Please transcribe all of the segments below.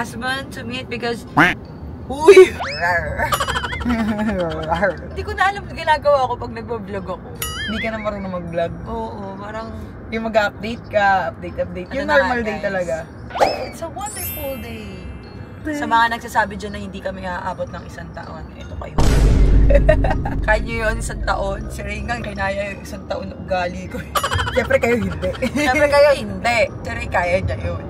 husband to meet because... Uy! Hindi ko na alam na ginagawa ko pag nagbablog ako. Hindi ka na marunong mag-vlog? Oo, parang... Yung mag-update ka, update. Yung normal day talaga. It's a wonderful day. Sa mga nagsasabi dyan na hindi kami aabot ng 1 taon, ito kayo. Kaya nyo yun 1 taon. Si Regan, kinaya yung 1 taon na ugali ko. Siyempre kayo hindi. Siyempre kayo hindi. Si Ray, kaya niya yun.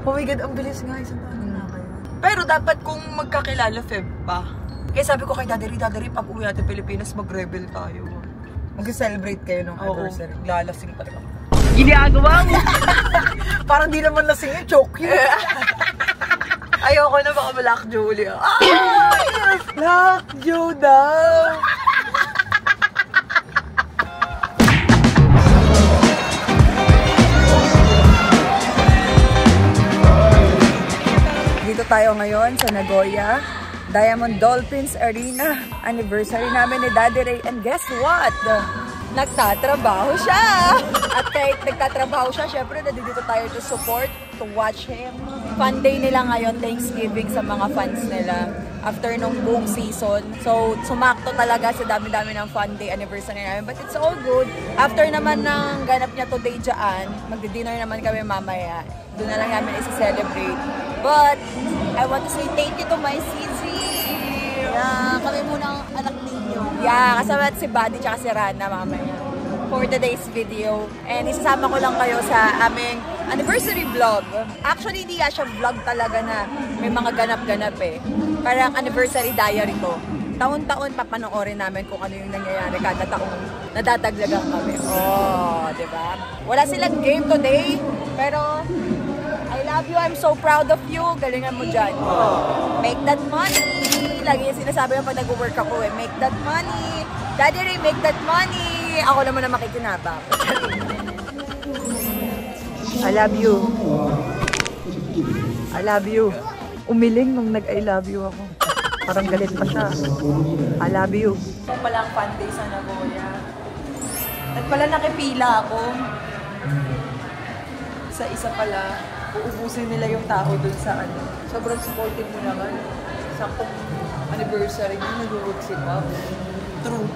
Oh my God, ang bilis nga 1 taon na kayo. Pero dapat kung magkakilala, Feb pa. Kaya sabi ko kay Daddy Ray, pag uwi natin Pilipinas, mag-rebel tayo. Mag-celebrate kayo ng anniversary. Lalasing talaga. Ginagawa mo! Parang di naman lasing yung choke yun. Ayoko na baka Black Julia. Black Joe daw! Dito tayo ngayon sa Nagoya Diamond Dolphins Arena. Anniversary namin ni Daddy Ray. And guess what? Nagtatrabaho siya! At kahit nagtatrabaho siya, syempre nandito tayo to support, to watch him. Fun day nila ngayon, Thanksgiving sa mga fans nila. After nung buong season. So, sumakto talaga sa dami-dami ng fun day anniversary namin. But it's all good. After naman ng ganap niya today dyan, magdi-dinner naman kami mamaya. Doon na lang namin isa-celebrate. But, I want to say thank you to my CZ. Yeah, kami muna ang anak ninyo. Yeah, kasama si Buddy tsaka si Rana mamaya for today's video. And isasama ko lang kayo sa aming anniversary vlog. Actually, hindi siya vlog talaga na may mga ganap-ganap eh. Parang anniversary diary to. Taon-taon papanoorin namin kung ano yung nangyayari kada taong nadadaglagan kami. Oh, diba? Wala silang game today, pero I love you, I'm so proud of you. Galingan mo dyan. Make that money. Lagi yung sinasabi mo pag nag-work ako eh. Make that money. Daddy Ray, make that money. Ako naman na makikinabang. I love you. I love you. Umiling nung nag-I love you ako. Parang galit pa siya. I love you. Ito pala ang fun day sa Nagoya. At pala nakipila ako. Sa isa pala, uubusin nila yung tao dun sa ano. Sobrang supportive mo naman. Saktong anniversary nyo, nag-work si Pop. True.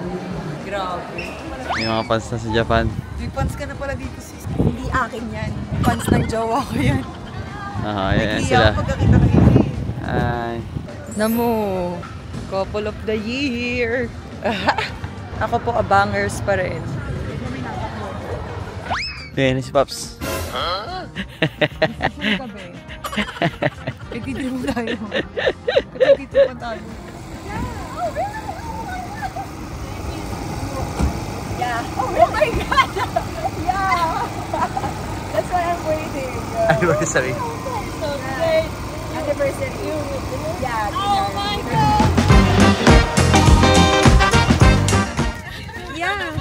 Grabe. May mga fans na sa Japan. May fans ka na pala dito, sis. Hindi akin yan. Fans ng jowa ko yan. Yan sila. Pagkakita ko yun. Hi. Namo, couple of the year. Ako po, abangers pa rin. Yan si Pops. Nagtitrip mo tayo. Nagtitrip mo tayo. Yeah. Oh my God! Yeah! That's why I'm waiting. Anniversary. So great. Anniversary. Yeah. Oh my God! Yeah.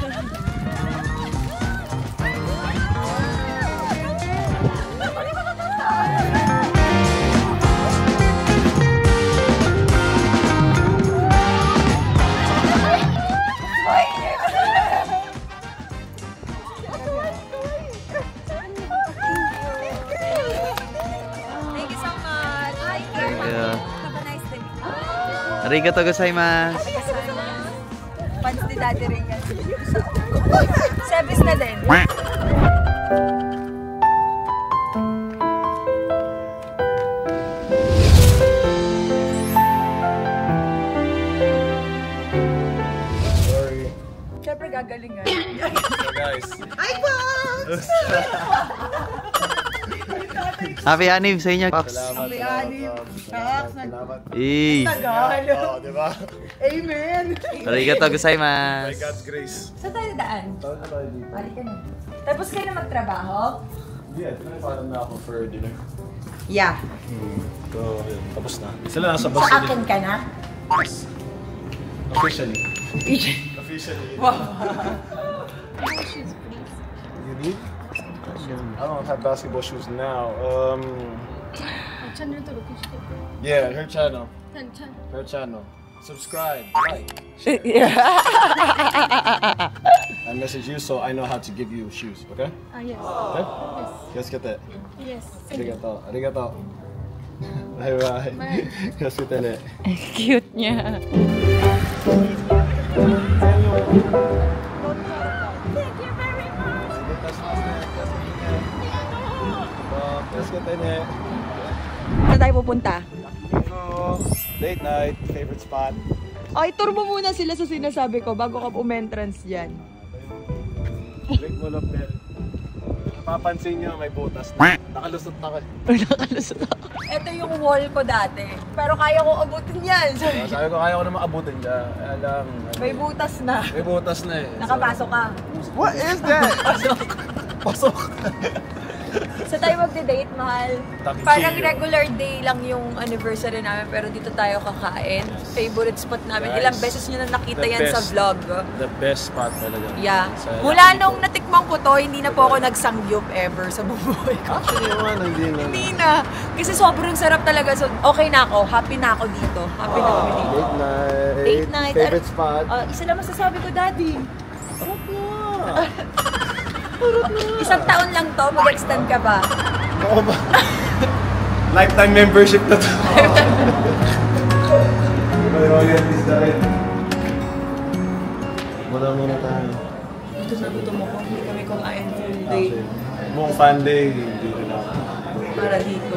Arigatou gozaimasu. Fans ni Daddy Ray yan. Service na din. Sorry. Siyempre gagalingan. So guys. Ay, Pops! Happy anniv sa inyo, Pops. Salamat. Salamat. Tagalog. Oh, diba? Amen! Arigatou By gozaimasu. God's grace. Saan tayo daan? Taon na tayo dito. Balik ka na. Tapos kayo na magtrabaho? Yeah, pinapaalam na ako for dinner. Yeah. So, yun. Tapos na. Sila nasa bus Sa akin ka na? Officially. Officially. Wow. You need? I don't have basketball shoes now. Yeah, her channel. Her channel. Subscribe, like, share. I message you so I know how to give you shoes, okay? Yes. Okay? Yes. Let's get that. Yes. Arigato. Arigato. Bye-bye. Kasi tali. Cute niya. Saan tayo pupunta? Date night, favorite spot. Ay, tour mo muna sila sa sinasabi ko bago ka umentrance dyan. Drink mo lang, Bel. Napapansin nyo, may butas na. Nakalusot na kayo. Nakalusot ako. Ito yung wall ko dati. Pero kaya ko abutin yan. Sabi ko, kaya ko na maabutin dyan. Kaya lang, May butas na. may butas na eh. Nakapasok ka. What is that? Pasok. Sa tayo magde-date, mahal. Takichi. Parang regular day lang yung anniversary namin, pero dito tayo kakain. Favorite spot namin. Guys, Ilang beses nyo na nakita the yan sa best. vlog. The best spot talaga. Yeah. Sa Mula Yakipo. nung natikman ko to, hindi na po ako nagsangyup ever sa buhay ko. Actually, naman, hindi na. Hindi na. Kasi sobrang sarap talaga. So, okay na ako. Happy na ako dito. Happy na kami dito. Date night. Date night. Favorite spot. Isa lang masasabi ko, Daddy. Sarap na. Isang taon lang to. Mag-extend ka ba? Oo ba? Lifetime membership na to. Royalties na rin. Muna tayo. Gutom na gutom ako. Hindi kami kumain full day. Mong fan day, hindi ko na. Para dito.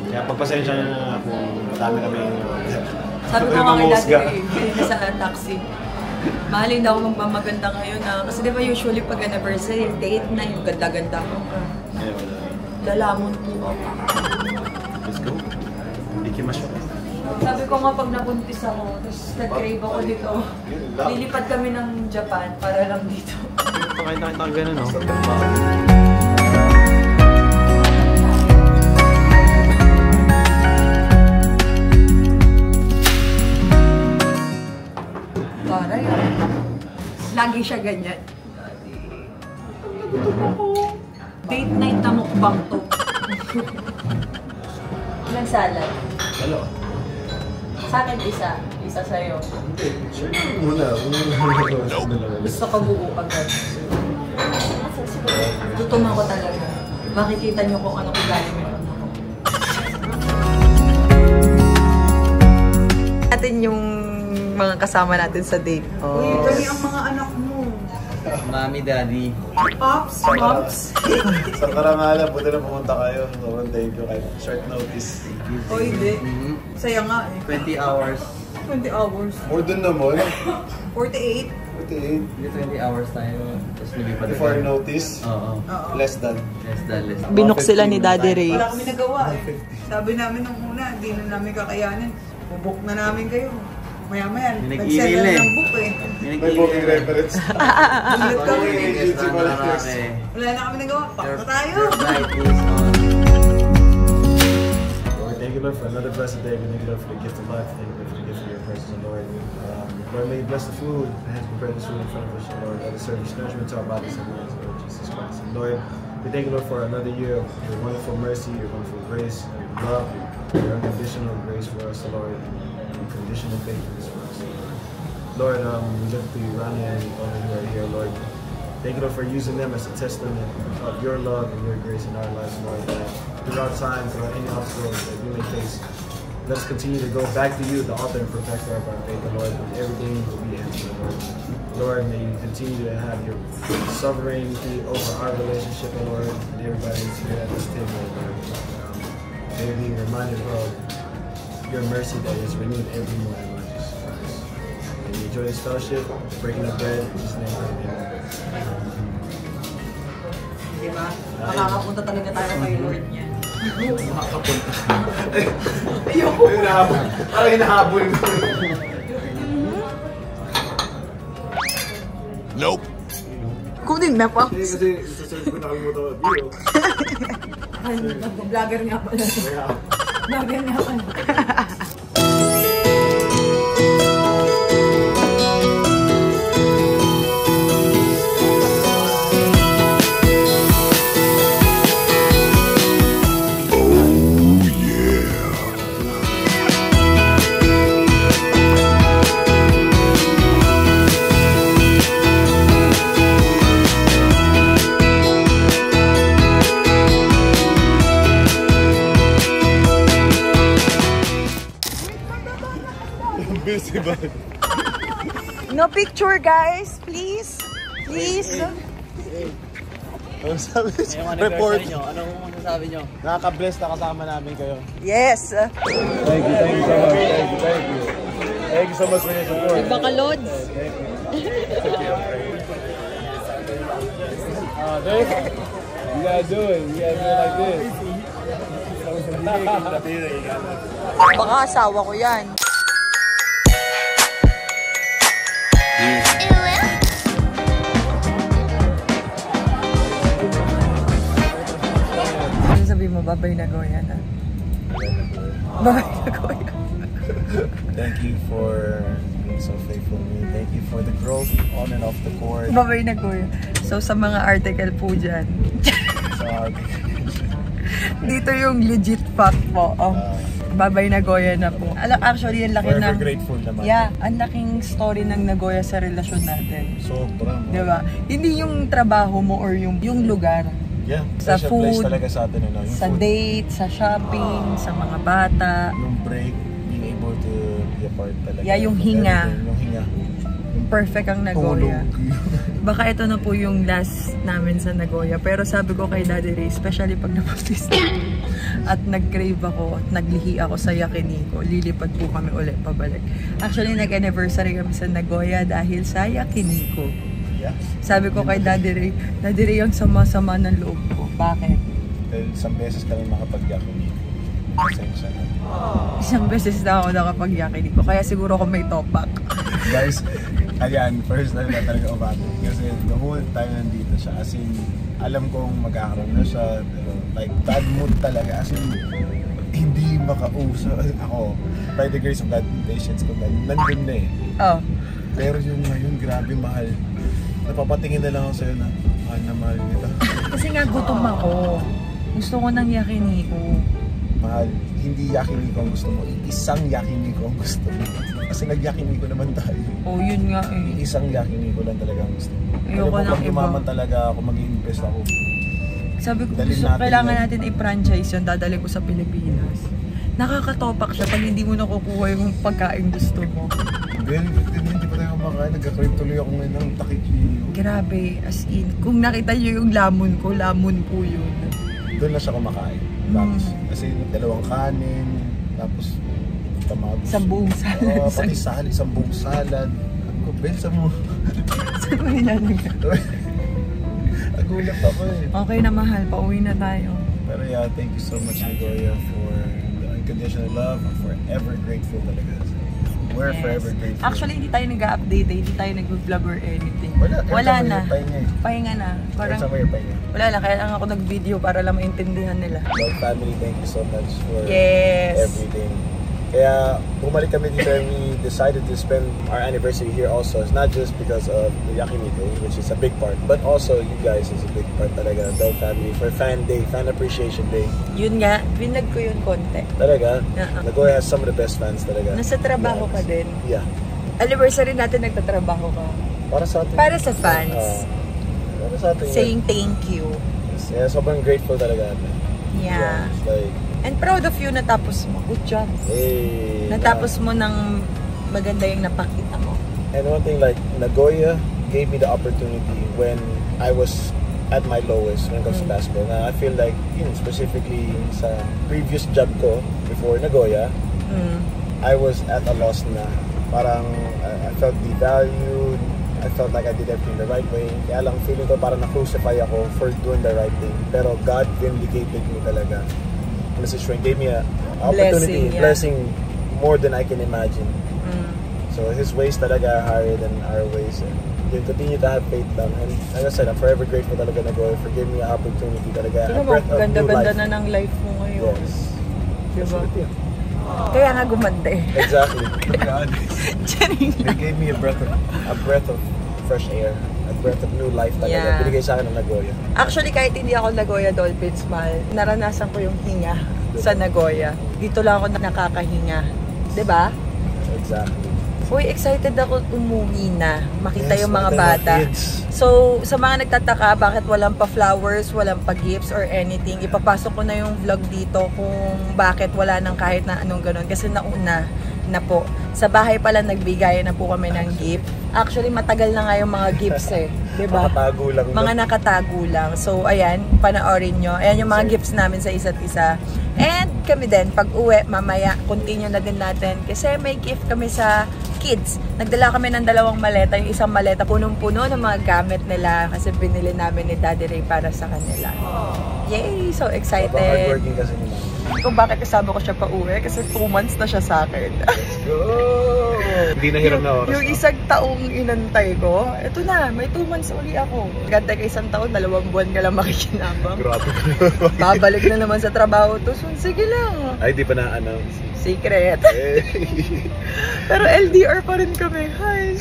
Kaya pagpasensya na kung dami kami. Sabi ko nga kay Daddy Ray, kanina sa taxi. Mahal, hindi ako magmamaganda ngayon na. Kasi di ba usually pag anniversary, date na yung ganda-ganda ko. Kaya wala. Lalamon po ako. Let's go. Ikimasyo. Sabi ko nga pag nabuntis ako, tapos nag-crave ako dito. Lilipad kami ng Japan para lang dito. Pakita-kita ka ganun, no? Taray. Lagi siya ganyan. Nagutom ako. Date night na mukbang to. Ilang salad? Hello. Sa akin isa. Isa sa'yo. Sure muna. Gusto ko buo agad. Gutom ako talaga. Makikita niyo kung anong ugali meron ako. Natin yung mga kasama natin sa date. Uy, kami ang mga anak mo. Mami, daddy. Pops, Pops. Sa karangalan, buti na pumunta kayo. Sobrang thank you kahit short notice. O hindi. Saya nga eh. 20 hours. 20 hours. More than naman. 48. 48. Hindi 20 hours tayo. Tapos lumipad Before notice, Oo. less than. Less than, less than. Binok sila ni Daddy Ray. Wala kami nagawa eh. Sabi namin nung una, hindi na namin kakayanin. Bubuk na namin kayo. Maya-maya, May nag-sell nag-email na eh. ng book eh. May booking reference. Bulat kami. Agency pala. Wala na kami nagawa. Pak na tayo. Flight is on. Lord, thank you, Lord, for another blessed day. We thank you, Lord, for the gift of life. Thank you, Lord, for the gift of your presence, Lord. Lord, may you bless the food. The hands prepare this food in front of us, Lord. Let it serve as nourishment to our bodies and minds, Lord Jesus Christ. And Lord, we thank you, Lord, for another year of your wonderful mercy, your wonderful grace, your love, your unconditional grace for us, Lord, and unconditional faithfulness for us, Lord. Lord, we look to you, Ronnie and all who are here, Lord. Thank you, Lord, for using them as a testament of your love and your grace in our lives, Lord. That throughout time, throughout any obstacles that we may face, let us continue to go back to you, the author and perfecter of our faith, Lord, and everything will be answered, Lord. Lord, may you continue to have your sovereignty over our relationship, Lord, and everybody who's here at this table, Lord. May we be reminded of your mercy that is renewed every morning, Lord Jesus Christ. May you enjoy this fellowship, breaking the bread, in Jesus' name, amen. Diba? Makakapunta talaga tayo kay Lord niya. Makakapunta. Ayoko. Parang hinahabol mo. Nope. Kunin na pa. Kasi sasabi ko nakalimutan ko. Bio. Ay, nag-vlogger nga pala. Vlogger nga pala. Busy ba? No picture, guys. Please. Please. Ano sabi? Report. Anong masasabi nyo? Nakaka-bless na kasama namin kayo. Yes. Thank you so much. Thank you so much for your support. Baka Lods. Dave, you gotta do it. You gotta do it like this. Baka asawa ko yan. Ano sabi mo, babay na Goya na? Babay na Goya. Thank you for being so faithful to me. Thank you for the growth on and off the court. Babay na Goya. So sa mga article po dyan, dito yung legit fact po. Babay na Goya na po. Actually, ang laki Forever ng... grateful naman. Yeah, ang laking story ng Nagoya sa relasyon natin. Sobrang. Diba? Hindi yung trabaho mo or yung lugar. Yeah, Sa special food, place talaga sa atin. Yung sa food. date, sa shopping, sa mga bata. Yung break, being able to be apart talaga. Yeah, yung hinga. Yung hinga. Perfect ang Nagoya. Tulog. Baka ito na po yung last namin sa Nagoya. Pero sabi ko kay Daddy Ray, especially pag napapis at nag-crave ako at naglihi ako sa Yakiniku, lilipad po kami ulit pabalik. Actually, nag-anniversary kami sa Nagoya dahil sa Yakiniku. Yeah. Sabi ko kay Daddy Ray, ang sama-sama ng loob ko. Bakit? Dahil isang beses kami makapag-Yakiniku. Pasensya na. Isang beses na ako nakapag-Yakiniku, kaya siguro ako may topak. Guys, ayan, first time na talaga umabot. Kasi the whole time nandito siya. As in, alam kong magkakaroon na siya. Pero like, bad mood talaga. As in, hindi makausap. Ako, by the grace of God, patience ko, nandun na eh. Oh. Pero yung ngayon, grabe mahal. Napapatingin na lang ako sa'yo na, mahal kita. Kasi nga gutom ako. Gusto ko ng Yakiniku. Mahal, hindi Yakiniku ang gusto mo. Isang Yakiniku ang gusto mo. Kasi nag-Yakiniku naman tayo. Oh, yun nga eh. Isang Yakiniku lang talaga ang gusto mo. Ayoko ng pag iba. yumaman talaga ako, mag-i-invest ako. Sabi ko, Dalhin gusto, natin kailangan yun. natin i-franchise yun, dadali ko sa Pilipinas. Nakakatopak siya pag hindi mo nakukuha yung pagkain gusto mo. Hindi pa tayo kumakain. Nagka-crave tuloy ako ngayon ng takikiyo. Grabe, as in. Kung nakita nyo yung lamon ko, lamon po yun. Doon na siya kumakain. Tapos, kasi dalawang kanin, tapos tamagos. Isang buong salad. Oo, pati salad, isang buong salad. Ako, bensa mo. Saan mo nilalagay? Nagulat ako eh. Okay na mahal, pauwi na tayo. Pero yeah, thank you so much, Nagoya, for the unconditional love. I'm forever grateful talaga. We're forever grateful. Actually, hindi tayo nag-update eh. Hindi tayo nag-vlog or anything. Wala na. Pahinga eh. Pahinga na. Parang, Sa may pahinga. wala lang. Kaya lang ako nag-video para lang maintindihan nila. Love family, thank you so much for Yes. everything. Kaya bumalik kami dito and we decided to spend our anniversary here also. It's not just because of the Yakiniku, which is a big part, but also you guys is a big part talaga. Love family for Fan Day, Fan Appreciation Day. Yun nga, binag ko yun konti. Talaga, Uh-huh. Nagoya has some of the best fans talaga. Nasa trabaho ka din. Yeah. Anniversary natin nagtatrabaho ka. Para sa atin. Para sa fans. Para sa atin. Saying thank you. Yeah, sobrang grateful talaga. Yeah. It's like, And proud of you natapos mo. Good job. hey. Natapos mo ng maganda yung napakita mo. And one thing, like, Nagoya gave me the opportunity when I was at my lowest when it comes to basketball. Na I feel like, specifically sa previous job ko before Nagoya, I was at a loss na. Parang I felt devalued. I felt like I did everything the right way. Kaya lang feeling ko parang na-crucify ako for doing the right thing. Pero God vindicated me talaga. Mrs. Shrink gave me an opportunity, blessing more than I can imagine. So His ways talaga are higher than our ways. And you continue to have faith lang. And like I said, I'm forever grateful talaga na God for giving me an opportunity talaga. Tingnan mo, ganda-ganda na ng life mo ngayon. Yes. Diba? Absolutely. Kaya nga gumanda eh. Exactly. They gave me a breath of fresh air. A breath of new life talaga. Yeah. Binigay sa akin ng Nagoya. Actually, kahit hindi ako Nagoya Dolphins mahal, naranasan ko yung hinga sa Nagoya. Dito lang ako nakakahinga. 'Di ba? Exactly. Uy, excited ako umuwi na. Makita Yes, yung mga makita yung bata. kids. So, sa mga nagtataka bakit walang pa flowers, walang pa gifts or anything, ipapasok ko na yung vlog dito kung bakit wala nang kahit na anong ganun. Kasi nauna, na po. Sa bahay pala nagbigay na po kami ng gift. Actually, matagal na nga yung mga gifts eh. Diba? Nakatago lang. Mga nakatago lang. So, ayan, panoorin nyo. Ayan yung mga gifts namin sa isa't isa. And kami din, pag uwi, mamaya, continue na din natin. Kasi may gift kami sa kids. Nagdala kami ng 2 maleta. Yung isang maleta, punong-puno ng mga gamit nila. Kasi binili namin ni Daddy Ray para sa kanila. Yay! So excited. Hardworking kasi nila. Kung bakit kasama ko siya pa uwi, kasi 2 months na siya sa akin. Go! Hindi na hirap na oras. Yung isang taong inantay ko, eto na, may 2 months uli ako. Gantay ka isang taon, 2 buwan ka lang makikinabang. Grabe. Babalik na naman sa trabaho to, so sige lang. Ay, di pa na-announce. Secret. Pero LDR pa rin kami. Hi.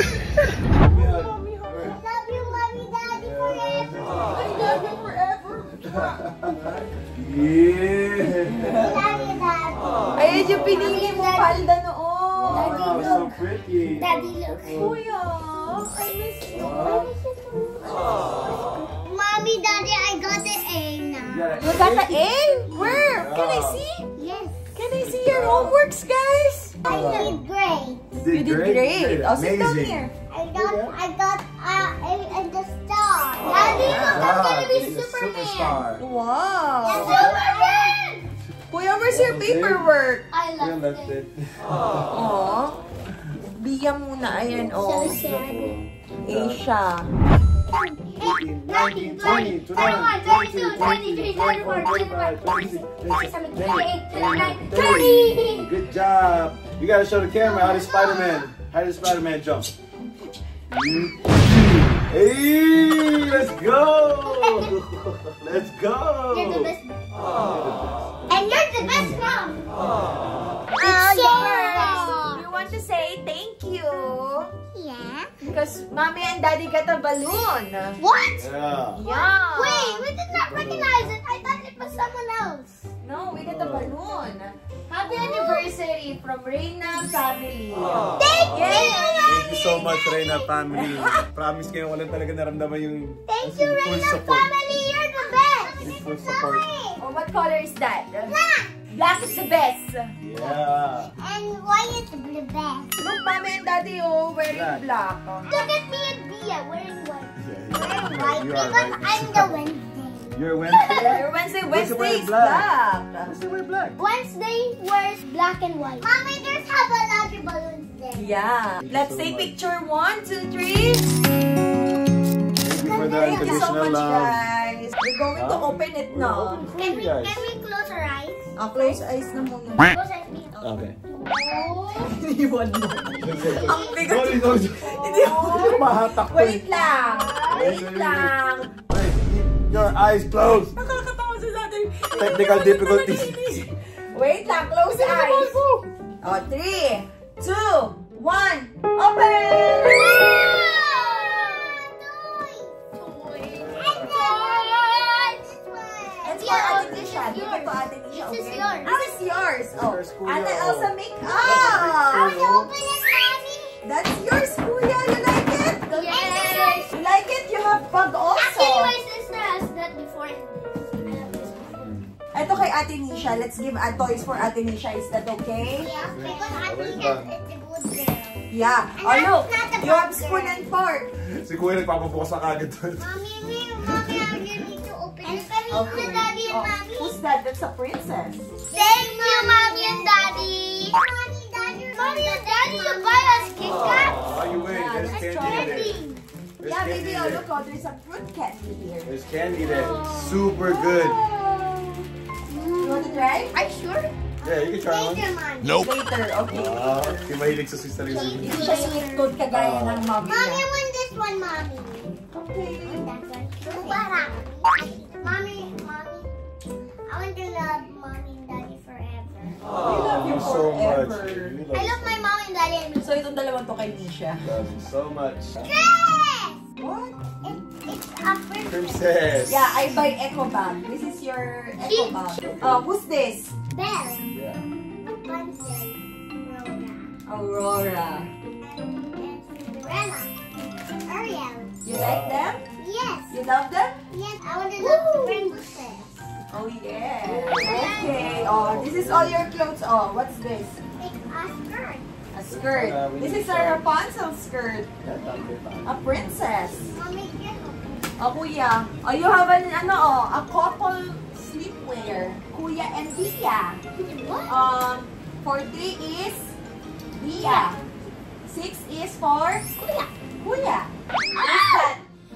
Ayun yung pinili mo palda noon. Wow, so pretty. Daddy, look. Kuya, I miss you. Mommy, Daddy, I got the A now. You got the A? Where? Can I see? Yes. Can I see your homeworks, guys? I did great. You did great. Oh, sit down here. I got A and the star. Daddy, look, I'm gonna be Superman. Wow. Superman! Kuya, where's your paperwork? I left it. Oh. Bigyan muna. Ayan, oh. Asia. 19, 20, 21, 22, 23, 24, 25, 26, 27, 28, 29, 30! Good job. You gotta show the camera how does Spider-Man. How does Spider-Man jump? Hey, let's go! Let's go! You're the best. And you're the best mom. You want to say thank you? Yeah. Because mommy and daddy got a balloon. What? Yeah. Yeah. Wait, we did not recognize it. I thought it was someone else. No, we got a balloon. Happy anniversary from Reina family. Thank you, Thank you so Mommy. much, Reina family. Promise kayo ko lang talaga naramdaman yung Thank you, full Reina support. family. You're the best. Full support. Oh, what color is that? Black. Black is the best. Yeah. And white is the best. Look, mommy and daddy, oh, wearing black. Look at me and Bia wearing white. Wearing Yeah, white you are because right. I'm the Wednesday. You're Wednesday? Your Wednesday Wednesday is black. black. Wednesday wear black. Wednesday wears black and white. Mommy, there's have a lot of balloons there. Yeah. Let's take picture 1, 2, 3. Thank you for the Thank you so unconditional much, love. guys. We're going to open it now. Can we close our eyes? Close eyes na muna. Close our eyes. Okay. Oh. Iniwan mo. Ang bigat. Sorry, sorry. Hindi mo. Mahatak ko Wait lang. Wait lang. Wait, keep your eyes closed. Nakakatawa si Daddy. Technical difficulties. Wait lang. Close eyes. Oh, 3, 2, 1. Open! It's for Ate Nisha. Give it to Ate Nisha, This is okay? yours. This is yours. Oh, yours, Kuya. Ate Elsa makeup. How do you open it, Mommy? That's yours, Kuya. You like it? Yes. You like it? You have bag also. Actually, my sister has that before. I have this before. Ito kay Ate Nisha. Let's give toys for Ate Nisha. Is that okay? Yeah, because I think it's a good girl. Yeah. And Oh, look. that's not a You have bad spoon girl. and fork. Si Kuya nagpapabukas na kagad doon. Mommy, I need to open it. Can you Okay. Daddy and Oh, Mommy? who's that? That's a princess. Thank you, Mommy and Daddy. Mommy and Daddy, you buy us Kit Kat. Oh, you wait. There's candy in there. There's Yeah, candy baby. in Oh, there. look. Oh, there's a fruit candy here. There's candy there. Super good. You want to try? Are you sure? Yeah, you can try one. Later, Mommy. Later. Okay. Hindi mahilig sa sister yung Hindi siya sweet tooth kagaya ng mommy Mommy, I niya. want this one, Mommy. Okay. That one. Mubarak. Mommy, I want to love Mommy and Daddy forever. We love you so much. forever. We I love my mom and daddy and me. So, itong dalawang to kay Nisha. love you so much. Yes! What? It's a princess. Princess. Yeah, I buy Echo bag. This is your Echo bag. Who's this? Belle. Yeah. Rapunzel. Rhoda. Aurora. And Cinderella. Ariel. You like them? Yes. You love them? Yes, I want to love the princess. Oh, yeah. Okay. Oh, this is all your clothes. Oh, what's this? It's a skirt. skirt. This is our Rapunzel skirt. A princess. Mommy, get Oh, kuya. Oh, you have an, a couple sleepwear. Kuya and Dia. what? For 3 is Dia. 6 is for Kuya. Kuya.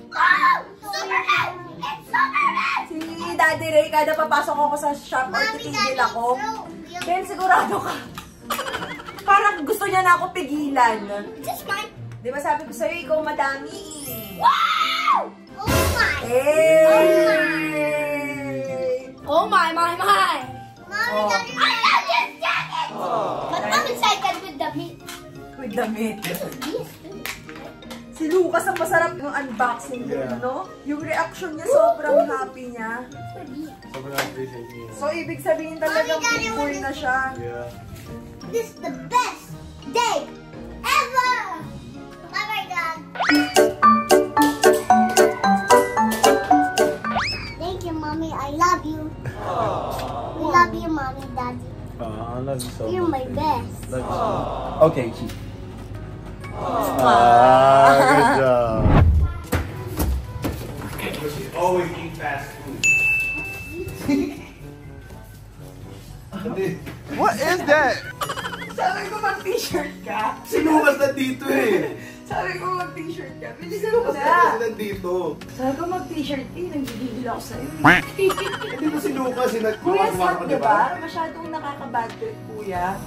Oh! Superman! It's Superman! Si Daddy Ray, kada papasok ako sa shop or Mommy, titigil Daddy, ako. no. Then sigurado ka. Parang gusto niya na ako pigilan. Just mine. Di ba sabi ko sa'yo, ikaw madami. Wow! Oh my! Hey! Oh my, my! Mommy, Oh. Daddy, I love this jacket! But I'm excited with the meat. With the meat. This. Si Lucas ang masarap yung unboxing din, no? Yung reaction niya, sobrang happy niya. Sobrang appreciate niya. So, ibig sabihin talagang big boy na siya. Yeah. This is the best day ever! Oh my God! Thank you, Mommy. I love you. We love you, Mommy, Daddy. I love you so much. You're my best. Love you so much. Okay, Chief. Good job. She's always eating fast food. What is that? Sabi ko mag-t-shirt ka. Si Lucas na dito eh. Sabi ko mag-t-shirt ka. Bilisan mo Lucas na. na dito. Sabi ko mag-t-shirt eh. Nanggigigil ako sa'yo. Hindi ba si Lucas yung Kuya, nagkuha stop, ko, diba? Masyadong nakaka-bad trip, kuya.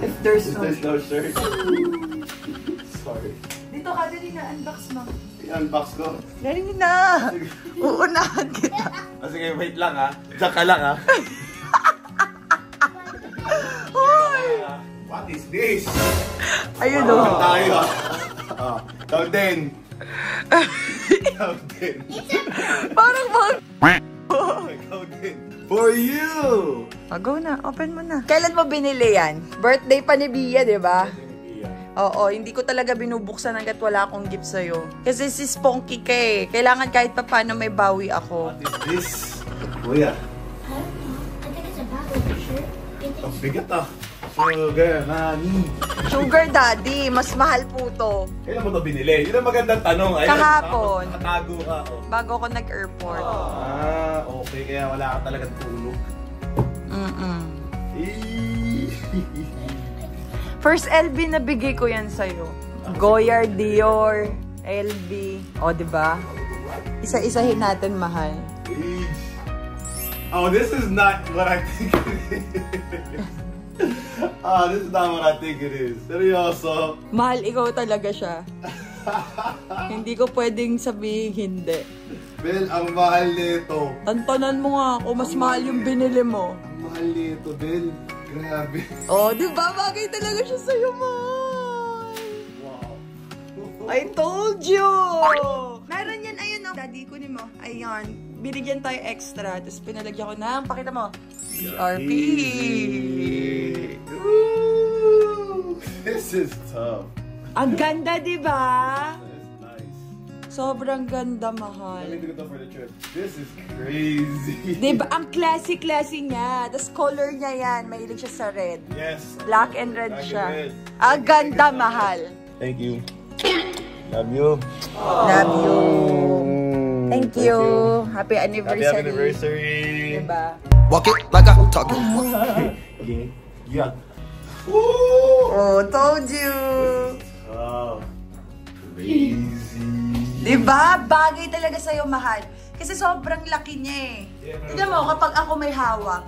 If there's no... There's no shirt. Sorry. Dito ka, dali na unbox mo. I-unbox ko. Dali na. Uunahan kita. Sige, wait lang ha. Diyan ka lang ha. What is this? Ayun o. Tayo ha. Count 10. Count 10. Parang mag... Count 10. For you! Go na, open mo na. Kailan mo binili yan? Birthday pa ni Bia, di ba? Oo, hindi ko talaga binubuksan hanggat wala akong gift sa'yo. Kasi si Sponky ka eh. Kailangan kahit pa paano may bawi ako. What is this? Kuya. I think it's a bag of shirt. Ang bigat ah. Sugar, nani. Sugar daddy, mas mahal po to. Kailan mo ito binili? Yun ang magandang tanong. Ayun, Kahapon. Nakatago ka. Oh. Bago ako nag-airport. Okay. Kaya wala ka talagang tulog. First LB na bigay ko yan sa'yo. Goyard, Dior, LB. O, diba? Isa-isahin natin, mahal. Oh, this is not what I think it is. This is not what I think it is. Seryoso. Mahal, ikaw talaga siya. Hindi ko pwedeng sabihin hindi. Bel, ang mahal nito. Tantanan mo nga ako, mas mahal yung binili mo. Ang mahal nito, Bel. Grabe. Oh, di ba? Bagay talaga siya sa'yo, mahal. Wow. I told you! Meron yan, ayun o. Daddy, kunin mo. Ayun. Binigyan tayo extra. Tapos pinalagyan ko ng, pakita mo. BRP! This is tough. Ang ganda, di ba? It's nice. Sobrang ganda, mahal. Let me do it for the trip. This is crazy. Di ba? Ang classy-classy niya. Tapos color niya yan. Mahilig siya sa red. Yes. Black and red Black and siya. red. Ang ganda, mahal. Thank you. Love you. Love you. Thank you. Happy anniversary. Happy anniversary. Diba? Walk it like I talk it. Okay. Yeah. Oh, told you. Oh. Crazy. Diba? Bagay talaga sa'yo, mahal. Kasi sobrang laki niya eh. Tignan mo, kapag ako may hawak,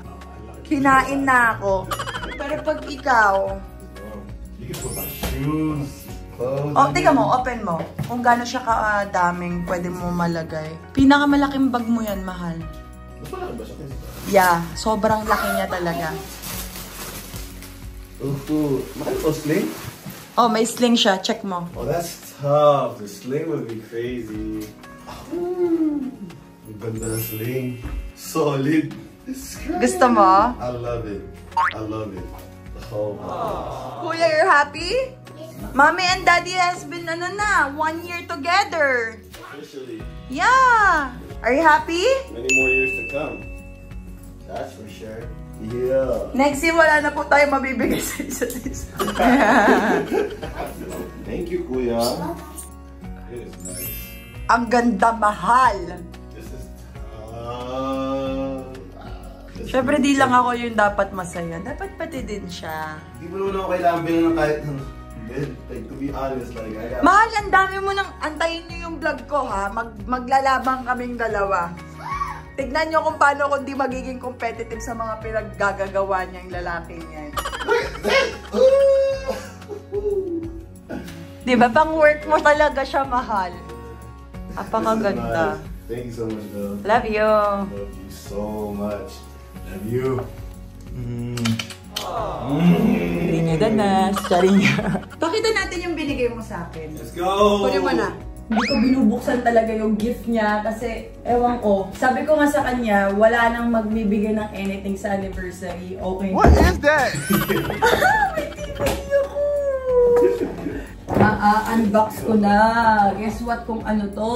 kinain na ako. Pero pag ikaw... You can put my shoes, clothes. Oh, tignan mo, open mo. Kung gaano siya kadaming pwede mo malagay. Pinakamalaking bag mo yan, mahal. Mas malaki ba siya? Yeah, sobrang laki niya talaga. Ooh, mahal ko sling? Oh, may sling siya. Check mo. Oh, that's tough. The sling would be crazy. Ang ganda ng sling. Solid. It's great. Gusto mo? I love it. I love it. Oh, Kuya, you're happy? Mommy and Daddy has been, 1 year together. officially. Yeah. Are you happy? Many more years to come. That's for sure. Yeah. Next year, wala na po tayo mabibigay sa isa't isa. Thank you, Kuya. It is nice. Ang ganda, mahal. This is... Siyempre, di lang ako yung dapat masaya. Dapat pati din siya. Di mo naman ako kailangan bilang ng kahit ng bed. Like, to be honest, like, I got... Mahal, ang dami mo nang antayin niyo yung vlog ko, ha? Maglalabang kaming dalawa. Tignan niyo kung paano kung di magiging competitive sa mga pinaggagawa niya yung lalaki niya. Di ba? Pang work mo talaga siya, mahal. Apakaganda. Thank you so much, love. Love you. Love you so much. Love you. Hindi niya danas. Sorry niya. Pakita natin yung binigay mo sa akin. Let's go! Kunin mo na. Hindi ko binubuksan talaga yung gift niya kasi, ewan ko, sabi ko nga sa kanya, wala nang magbibigay ng anything sa anniversary. Okay. What is that? May tibay ako! Unbox ko na. Guess what kung ano to?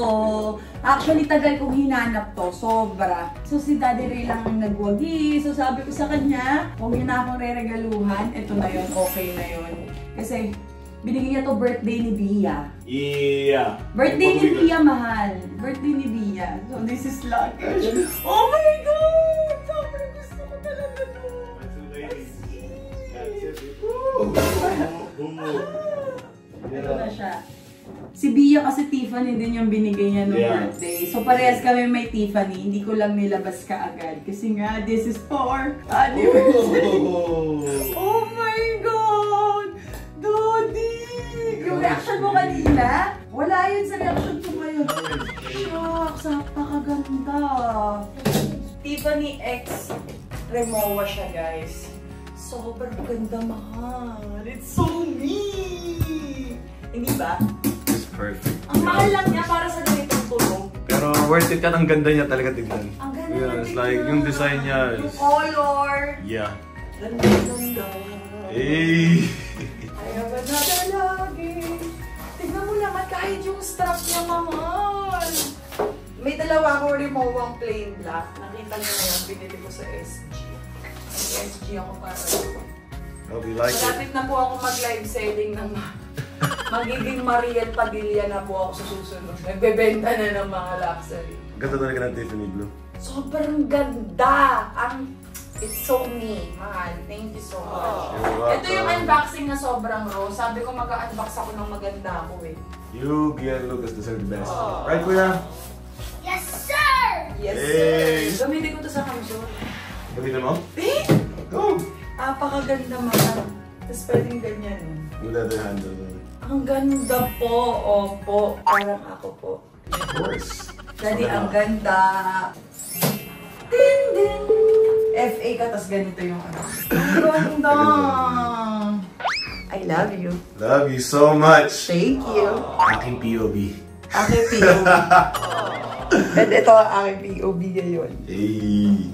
Actually, tagal kong hinanap to. Sobra. So, si Daddy Ray lang ang nagwagi. So, sabi ko sa kanya, huwag niya na akong re-regaluhan. Ito na yun. Okay na yun. Kasi, binigyan niya to birthday ni Bia. Yeah. Birthday ni Bia, mahal. Birthday ni Bia. So, this is luggage. Oh my God! Sobrang gusto ko talaga to. My two ladies. Ito na siya. Si Bia kasi Tiffany din yung binigay niya noong birthday. So parehas kami may Tiffany. Hindi ko lang nilabas kaagad. Kasi nga, this is for anniversary. Oh my God! Daddy! Yung reaction mo kanina, wala yun sa reaction ko ngayon. Shucks, napakaganda. Tiffany X Remoa siya, guys. Sobrang ganda, mahal. It's so me! Hindi ba? It's perfect. Ang mahal lang niya para sa ganitong tunog. Pero worth it yan. Ang ganda niya talaga tignan. Ang ganda Yeah, niya it's tignan. like, yung design niya Yung is... color. Yeah. Ganda. Hey! Ayaw ba na lagi? Tignan mo naman kahit yung strap niya, mahal. May dalawa akong Remoa plain black. Nakita niyo na yung binili ko sa SG. SG ako para. Hope you like it. Malapit na po ako mag-live selling ng magiging Mariel Padilla na po ako sa susunod. Nagbebenta na ng mga luxury. Ganda talaga ng Tiffany Blue. Sobrang ganda! It's so me, mahal. Thank you so much. You're welcome. Ito yung unboxing na sobrang raw. Sabi ko mag-unbox ako ng maganda ako eh. You and Lucas deserve the best. Right, Kuya? Yes, sir! Yes, Hey! sir! Gamitin ko to sa kamso. Gamitin mo? Eh! Go! Apakaganda, mahal. Tapos pwedeng ganyan. With other handle. Ang ganda po. Opo. Parang ako po. Of course. Daddy, ang ganda. Ding, ding. FA ka, tas ganito yung ano. Ang ganda. I love you. Love you so much. Thank you. Aking POV. Aking POV. And ito ang aking POV ngayon. Hey.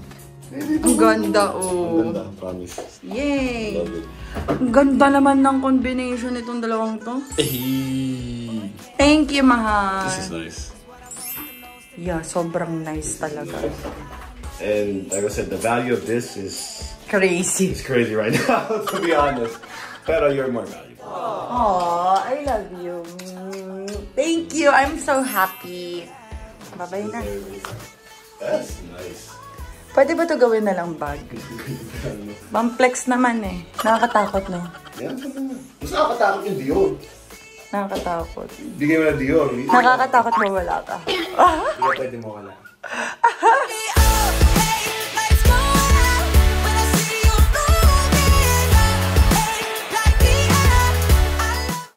Ang ganda, oh. Ang ganda, promise. Yay! Love it. Ang ganda naman ng combination itong dalawang to. Hey. Thank you, mahal. This is nice. Yeah, sobrang nice talaga. And like I said, the value of this is Crazy. crazy right now, to be honest. Pero you're more valuable. Aww, I love you. Thank you. I'm so happy. Bye-bye na. That's nice. Pwede ba ito gawin na lang bag? Pamplex naman eh. Nakakatakot no? Yan, mas nakakatakot yung Dior. Nakakatakot. Bigay mo na Dior. Nakakatakot mawala ka. Hindi pwede mo wala.